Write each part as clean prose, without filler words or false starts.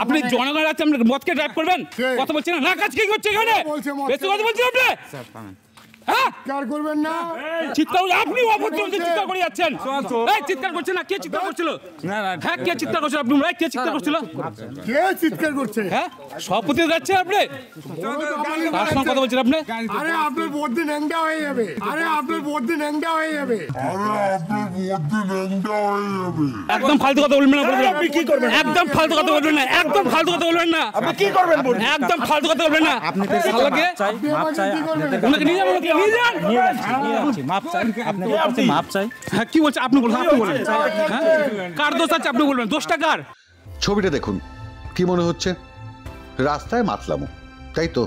আপনি জনগণ আছে, আপনি মদকে ড্রাইভ করবেন? কথা বলছেন না, কাজ কি করছে এখানে? বেশি কথা বলছেন আপনি। হ্যাঁ, চিৎকার করবেন না। চিৎকার আপনি অভদ্রকে চিৎকার করে যাচ্ছেন। এই চিৎকার করছেন না, কে চিৎকার করছিল? হ্যাঁ, কে চিৎকার করছিল? আপনি কে চিৎকার করছিল? কে চিৎকার করছে? হ্যাঁ, সভাপতি যাচ্ছেন আপনি, কার সঙ্গে কথা বলছেন আপনি? আরে আপনার বদ্দি ন্যাংটা হয়ে যাবে। আরে আপনার বদ্দি ন্যাংটা হয়ে যাবে। একদম ফালতু কথা বলবেন না। আপনি কি করবেন? একদম ফালতু কথা বলবেন না, একদম ফালতু কথা বলবেন না। আপনি কি করবেন? একদম ফালতু কথা বলবেন না। আপনি ওনাকে নিয়ে যাবেন, নিয়ে যান। মাপ চাই। হ্যাঁ, কি বলছে? আপনি বলুন, আপনি বলুন। কার দোষ আছে আপনি বলবেন, দোষটা কার? ছবিটা দেখুন, কি মনে হচ্ছে? রাস্তায় মাতলামো, তাই তো?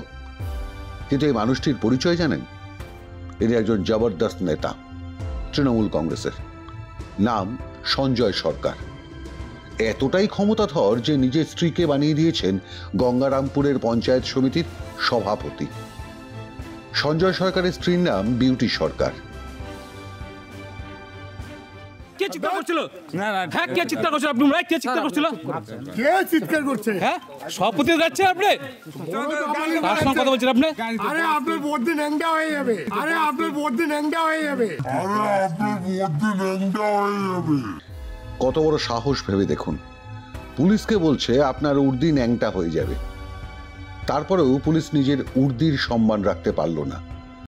কিন্তু এই মানুষটির পরিচয় জানেন? ইনি একজন জবরদস্ত নেতা, তৃণমূল কংগ্রেসের। নাম সঞ্জয় সরকার। এতটাই ক্ষমতাধর যে নিজের স্ত্রীকে বানিয়ে দিয়েছেন গঙ্গারামপুরের পঞ্চায়েত সমিতির সভাপতি। সঞ্জয় সরকারের স্ত্রীর নাম বিউটি সরকার। কে চিৎকার করছিল? হ্যাঁ, কে চিৎকার করছিল? আপনি কে চিৎকার করছিল? কে চিৎকার করছে? হ্যাঁ, সভাপতি যাচ্ছেন আপনি, কার সঙ্গে কথা বলছেন আপনি? আরে আপনার বদ্দি ন্যাংটা হয়ে যাবে। আরে আপনার বদ্দি ন্যাংটা হয়ে যাবে। কত বড় সাহস ভেবে দেখুন, পুলিশকে বলছে আপনার উর্দি ন্যাংটা হয়ে যাবে। তারপরেও পুলিশ নিজের উর্দির সম্মান রাখতে পারল না।